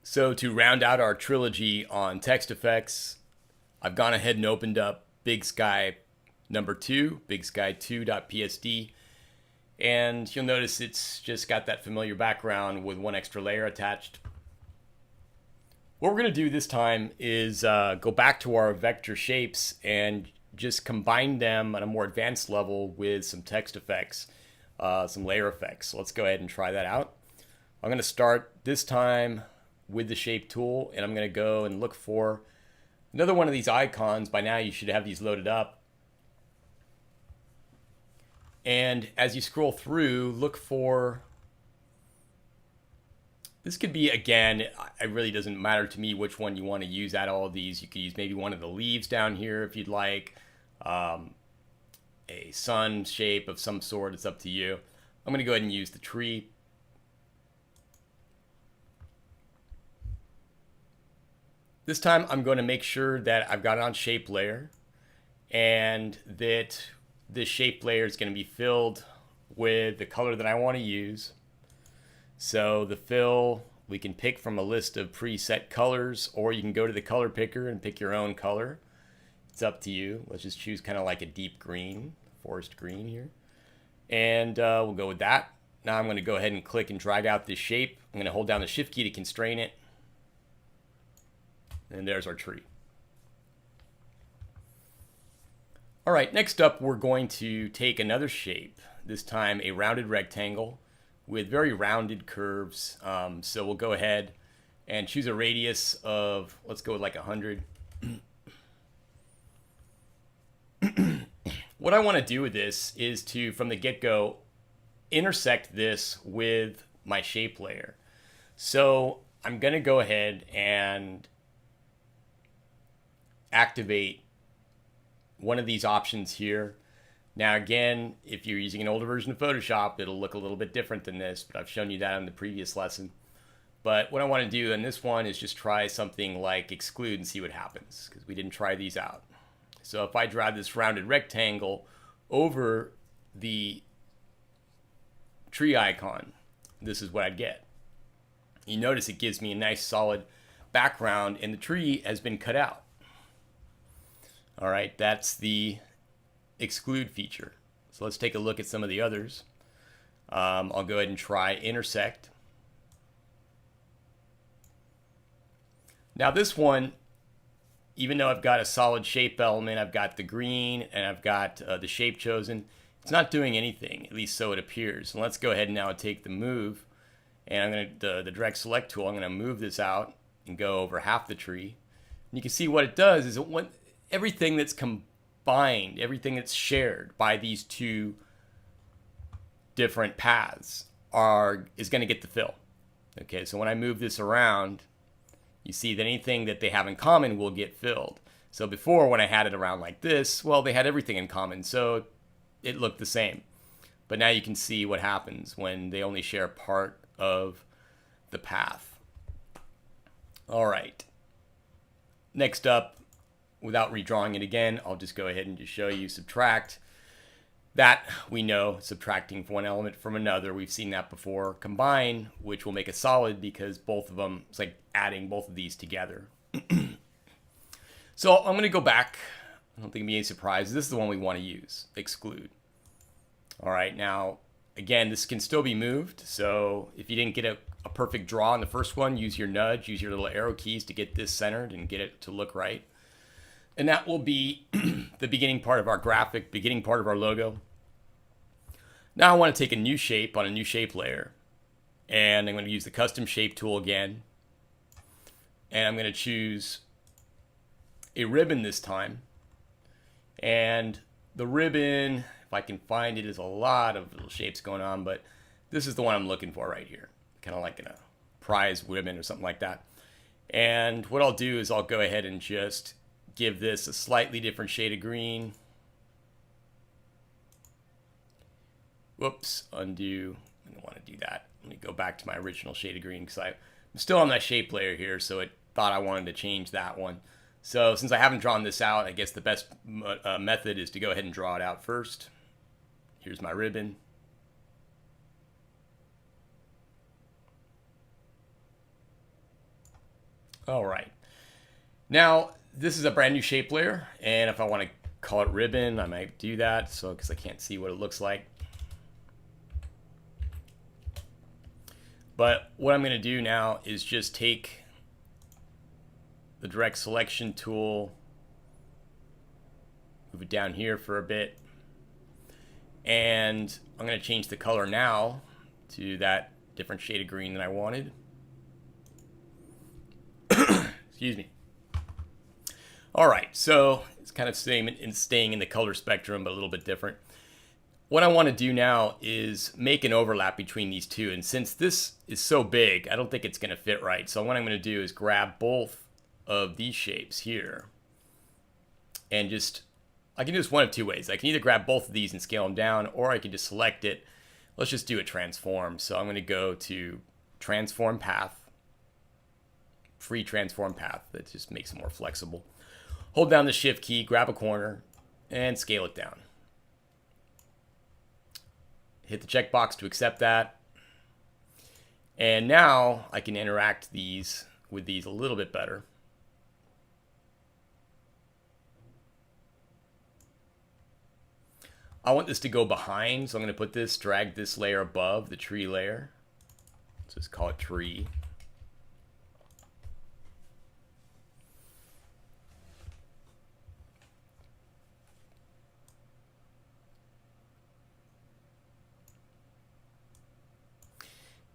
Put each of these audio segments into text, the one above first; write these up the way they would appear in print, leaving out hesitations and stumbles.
So to round out our trilogy on text effects, I've gone ahead and opened up Big Sky number 2, Big Sky 2.psd, and you'll notice it's just got that familiar background with one extra layer attached. What we're going to do this time is go back to our vector shapes and just combine them on a more advanced level with some text effects, some layer effects. So let's go ahead and try that out. I'm going to start this time with the shape tool, and I'm going to go and look for another one of these icons. By now you should have these loaded up. And as you scroll through, look for, this could be, again, it really doesn't matter to me which one you want to use out of all of these. You could use maybe one of the leaves down here if you'd like, a sun shape of some sort. It's up to you. I'm going to go ahead and use the tree. This time I'm going to make sure that I've got it on shape layer and that this shape layer is going to be filled with the color that I want to use. So the fill, we can pick from a list of preset colors, or you can go to the color picker and pick your own color. It's up to you. Let's just choose kind of like a deep green, forest green here. And we'll go with that. Now I'm going to go ahead and click and drag out this shape. I'm going to hold down the shift key to constrain it. And there's our tree. All right, next up we're going to take another shape, this time a rounded rectangle with very rounded curves. So we'll go ahead and choose a radius of, let's go with like 100. What I want to do with this is to, from the get-go, intersect this with my shape layer. So I'm going to go ahead and activate one of these options here. Now again, if you're using an older version of Photoshop, it'll look a little bit different than this, but I've shown you that in the previous lesson. But what I want to do in this one is just try something like exclude and see what happens, because we didn't try these out. So if I drag this rounded rectangle over the tree icon, this is what I get. You notice it gives me a nice solid background, and the tree has been cut out. All right, that's the exclude feature. So let's take a look at some of the others. I'll go ahead and try intersect. Now this one, even though I've got a solid shape element, I've got the green and I've got the shape chosen, it's not doing anything, at least so it appears. And let's go ahead and now take the move, and I'm going to, the direct select tool, I'm going to move this out and go over half the tree. And you can see what it does is everything that's combined, everything that's shared by these two different paths is going to get the fill. Okay, so when I move this around, you see that anything that they have in common will get filled. So before, when I had it around like this, well, they had everything in common, so it looked the same. But now you can see what happens when they only share part of the path. All right. Next up, without redrawing it again, I'll just go ahead and just show you subtract. That we know, subtracting one element from another, we've seen that before. Combine, which will make a solid because both of them, it's like adding both of these together. So I'm going to go back. I don't think it'll be any surprise. This is the one we want to use, exclude. All right, now, again, this can still be moved. So if you didn't get a perfect draw on the first one, use your nudge, use your little arrow keys to get this centered and get it to look right. And that will be the beginning part of our graphic, beginning part of our logo. Now I want to take a new shape on a new shape layer. And I'm going to use the custom shape tool again. And I'm going to choose a ribbon this time. And the ribbon, if I can find it, is a lot of little shapes going on, but this is the one I'm looking for right here. Kind of like in a prize ribbon or something like that. And what I'll do is I'll go ahead and just give this a slightly different shade of green. Whoops, undo. I don't want to do that. Let me go back to my original shade of green because I'm still on that shape layer here, so it thought I wanted to change that one. So since I haven't drawn this out, I guess the best method is to go ahead and draw it out first. Here's my ribbon. All right. Now, this is a brand new shape layer, and if I want to call it ribbon, I might do that, so because I can't see what it looks like. But what I'm going to do now is just take the direct selection tool, move it down here for a bit, and I'm going to change the color now to that different shade of green that I wanted. Excuse me. All right, so it's kind of staying in the color spectrum, but a little bit different. What I want to do now is make an overlap between these two. And since this is so big, I don't think it's going to fit right. So what I'm going to do is grab both of these shapes here. And I can do this one of two ways. I can either grab both of these and scale them down, or I can just select it. Let's just do a transform. So I'm going to go to transform path, free transform path. That just makes it more flexible. Hold down the shift key, grab a corner, and scale it down. Hit the checkbox to accept that. And now I can interact with these a little bit better. I want this to go behind, so I'm going to drag this layer above the tree layer. Let's just call it tree.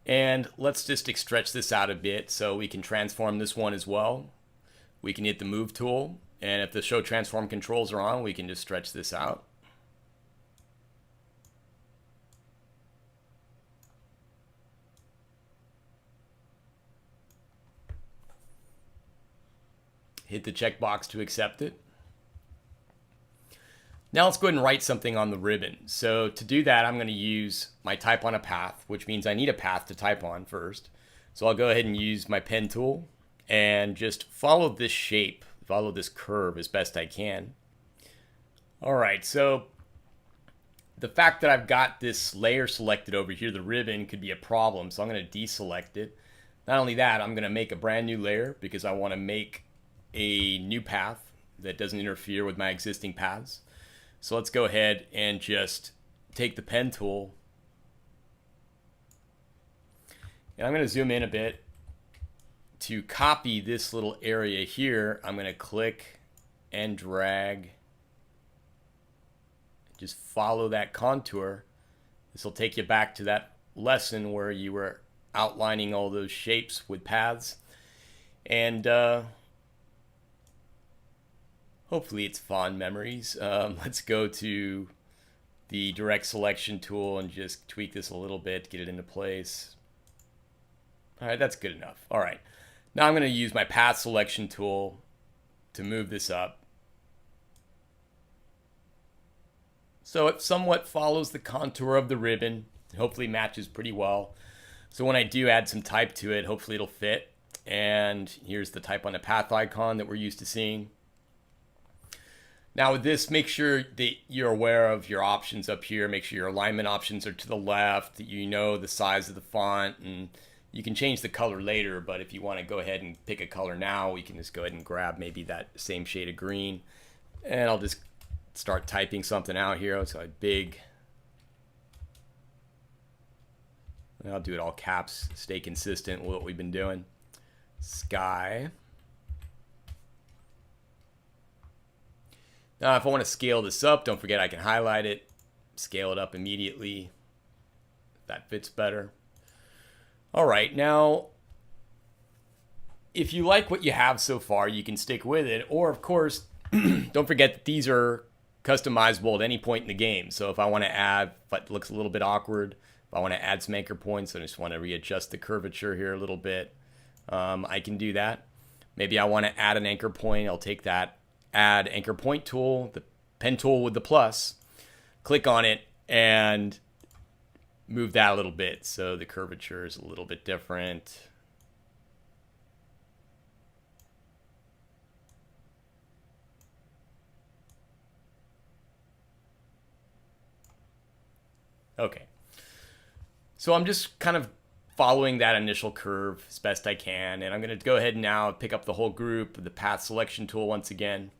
And let's just stretch this out a bit so we can transform this one as well. We can hit the move tool, and if the show transform controls are on, we can just stretch this out. Hit the checkbox to accept it. Now let's go ahead and write something on the ribbon. So to do that, I'm going to use my type on a path, which means I need a path to type on first. So I'll go ahead and use my pen tool and just follow this shape, follow this curve as best I can. All right, so the fact that I've got this layer selected over here, the ribbon, could be a problem. So I'm going to deselect it. Not only that, I'm going to make a brand new layer because I want to make a new path that doesn't interfere with my existing paths. So let's go ahead and just take the pen tool. And I'm going to zoom in a bit. To copy this little area here, I'm going to click and drag. Just follow that contour. This will take you back to that lesson where you were outlining all those shapes with paths. And hopefully it's fond memories. Let's go to the direct selection tool and just tweak this a little bit, get it into place. All right, that's good enough. All right, now I'm going to use my path selection tool to move this up. So it somewhat follows the contour of the ribbon. Hopefully matches pretty well. So when I do add some type to it, hopefully it'll fit. And here's the type on the path icon that we're used to seeing. Now with this, make sure that you're aware of your options up here. Make sure your alignment options are to the left, that you know the size of the font, and you can change the color later, but if you want to go ahead and pick a color now, we can just go ahead and grab maybe that same shade of green. And I'll just start typing something out here. So I'll do it all caps, stay consistent with what we've been doing. Sky. Now, if I want to scale this up, don't forget I can highlight it, scale it up immediately. That fits better. All right, now, if you like what you have so far, you can stick with it. Or, of course, don't forget that these are customizable at any point in the game. So if I want to add, if it looks a little bit awkward, if I want to add some anchor points, I just want to readjust the curvature here a little bit, I can do that. Maybe I want to add an anchor point. I'll take that add anchor point tool, the pen tool with the plus, click on it, and move that a little bit so the curvature is a little bit different. Okay. So I'm just kind of following that initial curve as best I can. And I'm going to go ahead and now pick up the whole group, the path selection tool once again.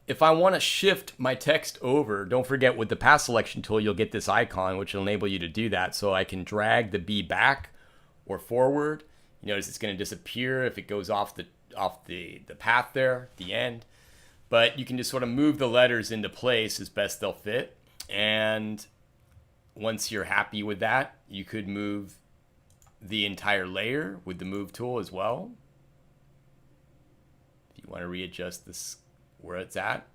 If I want to shift my text over, don't forget with the path selection tool, you'll get this icon, which will enable you to do that. So I can drag the B back or forward. You notice it's going to disappear if it goes off the path there at the end. But you can just sort of move the letters into place as best they'll fit. And once you're happy with that, you could move the entire layer with the move tool as well. If you want to readjust this where it's at.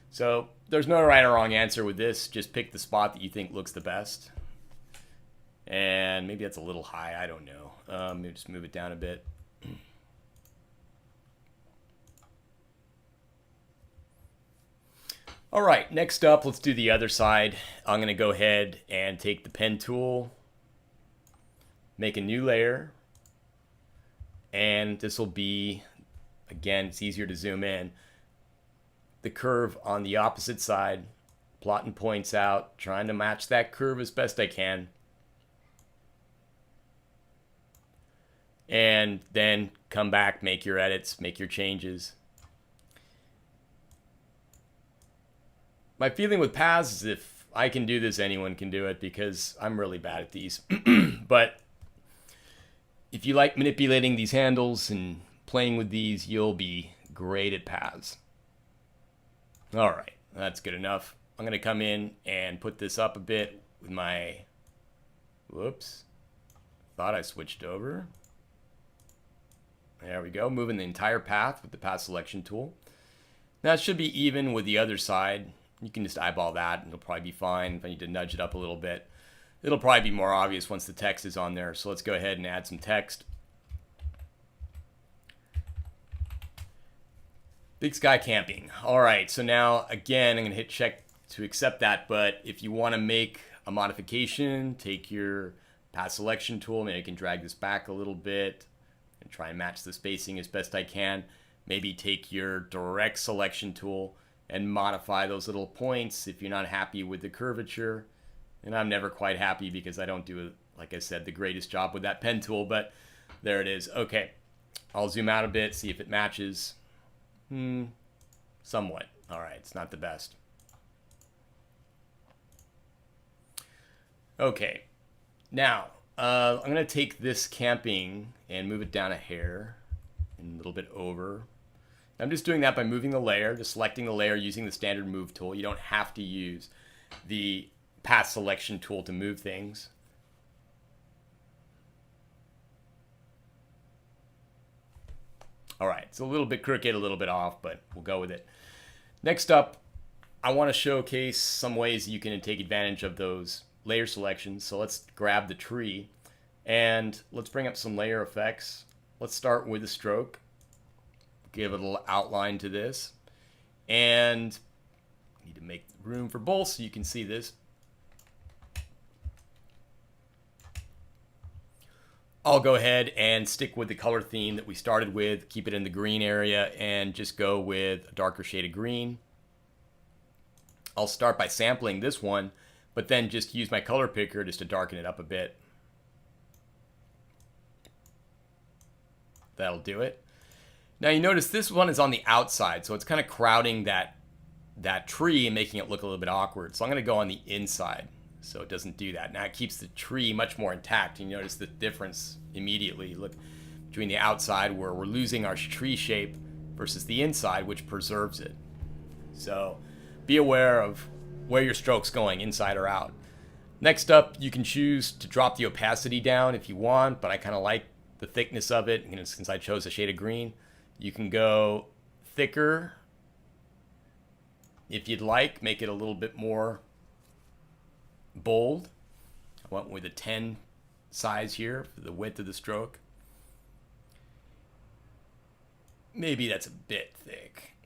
So there's no right or wrong answer with this. Just pick the spot that you think looks the best. And maybe that's a little high. I don't know. Maybe just move it down a bit. All right, next up, let's do the other side. I'm going to go ahead and take the pen tool, make a new layer, and this will be, again, it's easier to zoom in, the curve on the opposite side, plotting points out, trying to match that curve as best I can. And then come back, make your edits, make your changes. My feeling with paths is if I can do this, anyone can do it because I'm really bad at these. But if you like manipulating these handles and playing with these, you'll be great at paths. All right, that's good enough. I'm going to come in and put this up a bit with my, whoops, thought I switched over. There we go, moving the entire path with the path selection tool. Now it should be even with the other side. You can just eyeball that and it'll probably be fine. If I need to nudge it up a little bit, it'll probably be more obvious once the text is on there. So let's go ahead and add some text. Big sky camping. All right, so now again, I'm gonna hit check to accept that, but if you wanna make a modification, take your path selection tool, maybe I can drag this back a little bit and try and match the spacing as best I can. Maybe take your direct selection tool and modify those little points if you're not happy with the curvature. And I'm never quite happy because I don't do, like I said, the greatest job with that pen tool, but there it is. Okay, I'll zoom out a bit, see if it matches. Somewhat. All right, it's not the best. Okay, now I'm gonna take this camping and move it down a hair and a little bit over. I'm just doing that by moving the layer, just selecting the layer using the standard move tool. You don't have to use the path selection tool to move things. All right, it's a little bit crooked, a little bit off, but we'll go with it. Next up, I want to showcase some ways you can take advantage of those layer selections. So let's grab the tree and let's bring up some layer effects. Let's start with the stroke. Give it a little outline to this, and need to make room for both so you can see this. I'll go ahead and stick with the color theme that we started with, keep it in the green area, and just go with a darker shade of green. I'll start by sampling this one, but then just use my color picker just to darken it up a bit. That'll do it. Now you notice this one is on the outside, so it's kind of crowding that tree and making it look a little bit awkward. So I'm going to go on the inside so it doesn't do that. Now it keeps the tree much more intact. You notice the difference immediately. Look between the outside where we're losing our tree shape versus the inside, which preserves it. So be aware of where your stroke's going, inside or out. Next up, you can choose to drop the opacity down if you want, but I kind of like the thickness of it, since I chose a shade of green. You can go thicker if you'd like, make it a little bit more bold. I went with a 10 size here for the width of the stroke. Maybe that's a bit thick.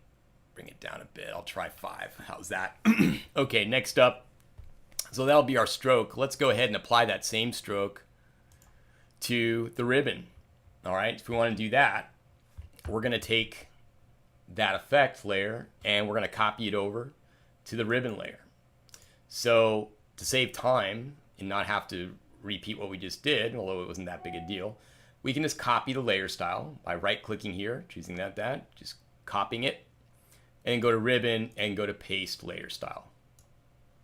Bring it down a bit. I'll try 5. How's that? Okay, next up. So that'll be our stroke. Let's go ahead and apply that same stroke to the ribbon. All right, if we want to do that, we're going to take that effect layer and we're going to copy it over. to the ribbon layer. So to save time and not have to repeat what we just did, although it wasn't that big a deal, we can just copy the layer style by right-clicking here, choosing that, just copying it, and go to ribbon and go to paste layer style.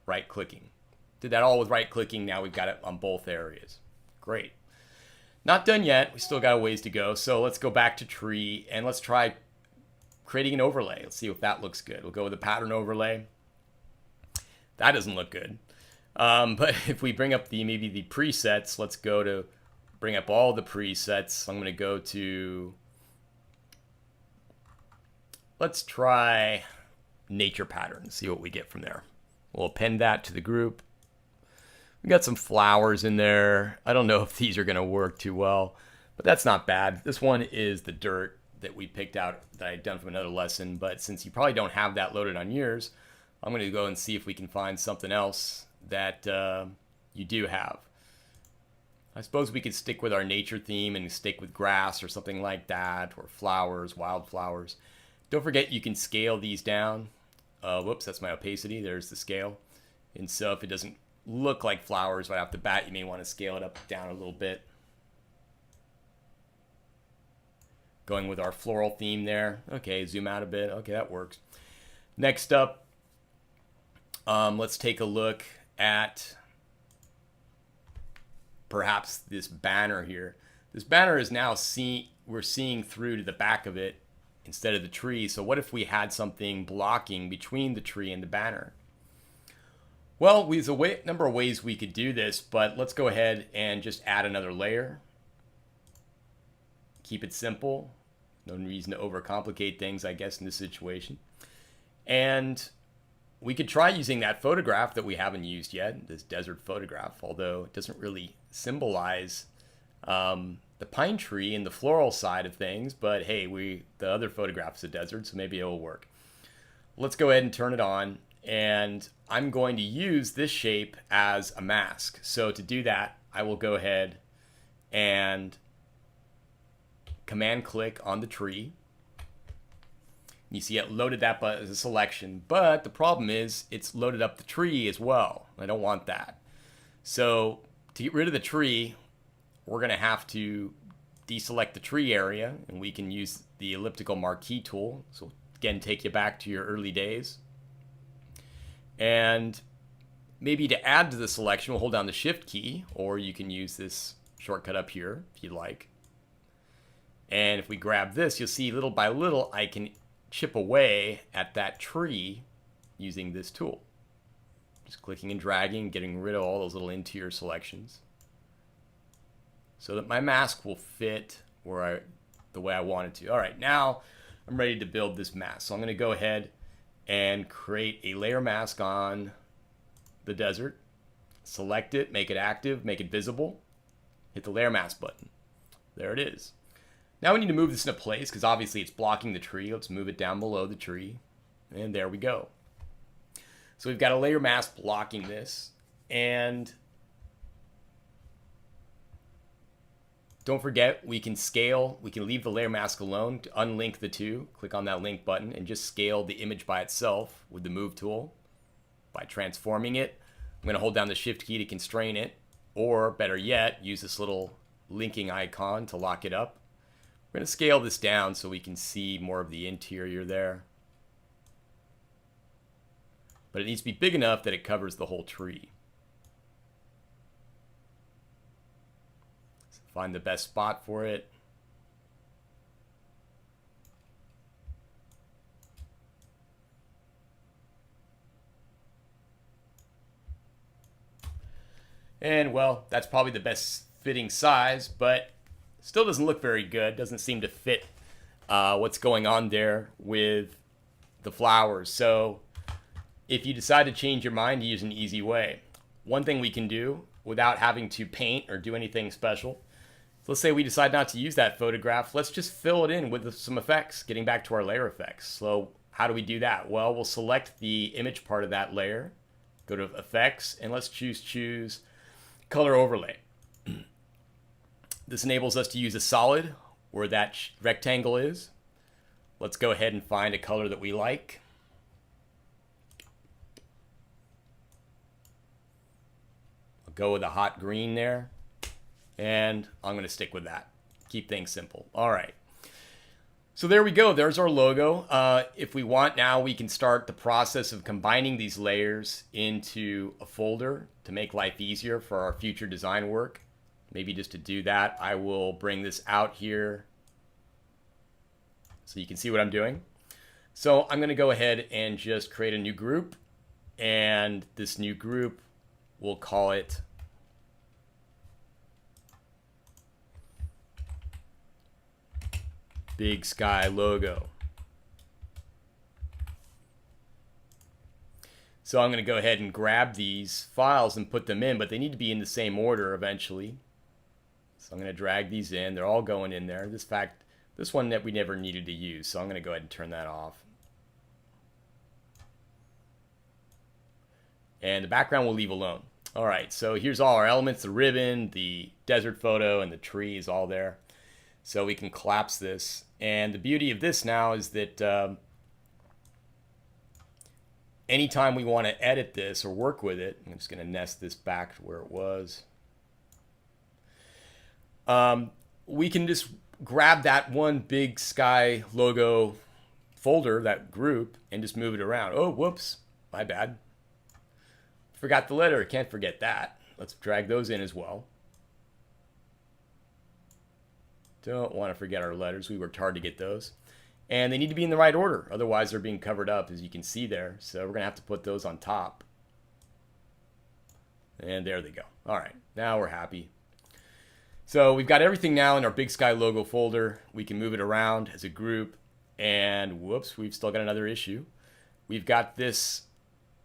Right-clicking. Did that all with right-clicking. Now we've got it on both areas. Great. Not done yet. We still got a ways to go. So let's go back to tree and let's try creating an overlay. Let's see if that looks good. We'll go with the pattern overlay. That doesn't look good. But if we bring up maybe the presets, let's go to bring up all the presets. I'm going to go to, let's try nature pattern, see what we get from there. We'll append that to the group. We got some flowers in there. I don't know if these are going to work too well, but that's not bad. This one is the dirt that we picked out that I'd done from another lesson. But since you probably don't have that loaded on yours, I'm going to go and see if we can find something else that you do have. I suppose we could stick with our nature theme and stick with grass or something like that, or flowers, wildflowers. Don't forget you can scale these down. Whoops, that's my opacity. There's the scale. And so if it doesn't look like flowers right off the bat, you may want to scale it up down a little bit. Going with our floral theme there. Okay, zoom out a bit. Okay, that works. Next up, let's take a look at perhaps this banner here. This banner is now we're seeing through to the back of it instead of the tree. So what if we had something blocking between the tree and the banner? Well, there's a number of ways we could do this, but let's go ahead and just add another layer. Keep it simple. No reason to overcomplicate things, I guess, in this situation. And we could try using that photograph that we haven't used yet, this desert photograph, although it doesn't really symbolize the pine tree and the floral side of things. But hey, the other photograph is a desert, so maybe it will work. Let's go ahead and turn it on. And I'm going to use this shape as a mask. So to do that, I will go ahead and command click on the tree. You see it loaded that as a selection, but the problem is it's loaded up the tree as well. I don't want that. So to get rid of the tree, we're going to have to deselect the tree area, and we can use the elliptical marquee tool. So again, take you back to your early days. And maybe to add to the selection, we'll hold down the shift key, or you can use this shortcut up here if you'd like. And if we grab this, you'll see little by little, I can chip away at that tree using this tool. Just clicking and dragging, getting rid of all those little interior selections so that my mask will fit the way I want it to. All right, now I'm ready to build this mask. So I'm going to go ahead and create a layer mask on the desert. Select it, make it active, make it visible. Hit the layer mask button. There it is. Now we need to move this into place because obviously it's blocking the tree. Let's move it down below the tree. And there we go. So we've got a layer mask blocking this. And don't forget, we can scale. We can leave the layer mask alone to unlink the two. Click on that link button and just scale the image by itself with the move tool by transforming it. I'm going to hold down the shift key to constrain it. Or better yet, use this little linking icon to lock it up. We're going to scale this down so we can see more of the interior there. But it needs to be big enough that it covers the whole tree. So find the best spot for it. And well, that's probably the best fitting size, but still doesn't look very good. Doesn't seem to fit what's going on there with the flowers. So if you decide to change your mind, use an easy way. One thing we can do without having to paint or do anything special. So let's say we decide not to use that photograph. Let's just fill it in with some effects, getting back to our layer effects. So how do we do that? Well, we'll select the image part of that layer, go to effects, and let's choose color overlay. This enables us to use a solid where that rectangle is. Let's go ahead and find a color that we like. go with a hot green there. And I'm going to stick with that. Keep things simple. All right. So there we go. There's our logo. If we want now, we can start the process of combining these layers into a folder to make life easier for our future design work. Maybe just to do that, I will bring this out here so you can see what I'm doing. So I'm going to go ahead and just create a new group. And this new group, we'll call it Big Sky Logo. So I'm going to go ahead and grab these files and put them in, but they need to be in the same order eventually. So I'm going to drag these in. They're all going in there. This one that we never needed to use, so I'm going to go ahead and turn that off. And the background we'll leave alone. All right, so here's all our elements, the ribbon, the desert photo, and the tree is all there. So we can collapse this. And the beauty of this now is that anytime we want to edit this or work with it, I'm just going to nest this back to where it was. We can just grab that one Big Sky Logo folder, that group, and just move it around. Oh, whoops, my bad. Forgot the letter, can't forget that. Let's drag those in as well. Don't want to forget our letters. We worked hard to get those. And they need to be in the right order. Otherwise, they're being covered up, as you can see there. So we're going to have to put those on top. And there they go. All right, now we're happy. So we've got everything now in our Big Sky Logo folder. We can move it around as a group. And whoops, we've still got another issue. We've got this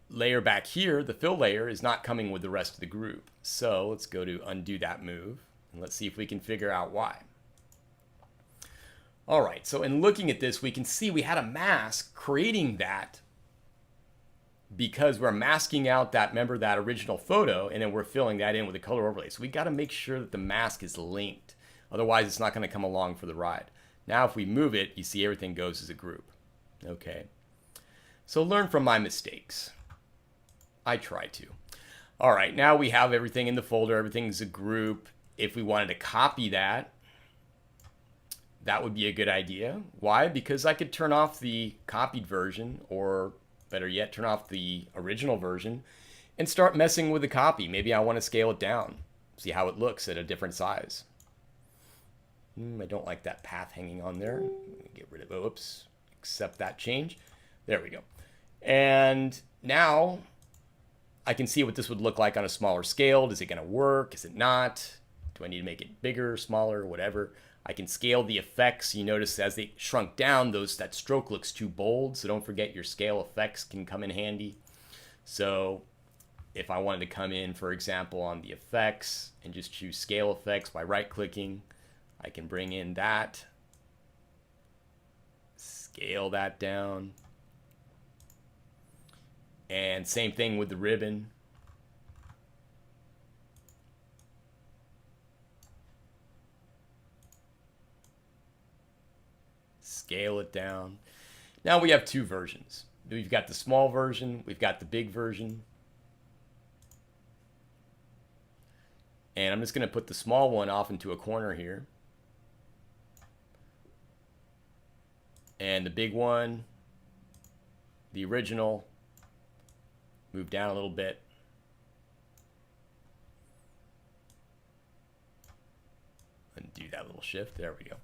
layer back here. The fill layer is not coming with the rest of the group. So let's go to undo that move. And let's see if we can figure out why. All right, so in looking at this, we can see we had a mask creating that because we're masking out that, remember, that original photo, and then we're filling that in with a color overlay. So we got to make sure that the mask is linked. Otherwise, it's not going to come along for the ride. Now, if we move it, you see everything goes as a group. Okay. So learn from my mistakes. I try to. All right, now we have everything in the folder. Everything's a group. If we wanted to copy that, that would be a good idea. Why? Because I could turn off the copied version, or better yet, turn off the original version and start messing with the copy. Maybe I want to scale it down, see how it looks at a different size. I don't like that path hanging on there. Get rid of it. Oops. Accept that change. There we go. And now I can see what this would look like on a smaller scale. Is it going to work? Is it not? Do I need to make it bigger, smaller, whatever? I can scale the effects. You notice as they shrunk down, that stroke looks too bold. So don't forget your scale effects can come in handy. So if I wanted to come in, for example, on the effects and just choose scale effects by right-clicking, I can bring in that, scale that down. And same thing with the ribbon. Scale it down. Now we have two versions. We've got the small version, we've got the big version. And I'm just going to put the small one off into a corner here. And the big one, the original, move down a little bit. Undo that little shift. There we go.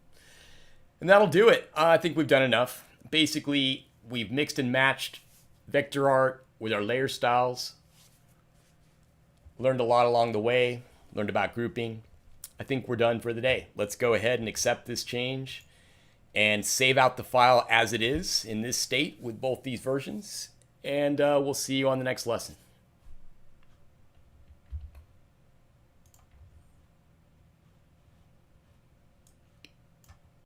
And that'll do it. I think we've done enough. Basically, we've mixed and matched vector art with our layer styles. Learned a lot along the way. Learned about grouping. I think we're done for the day. Let's go ahead and accept this change and save out the file as it is in this state with both these versions. And we'll see you on the next lesson.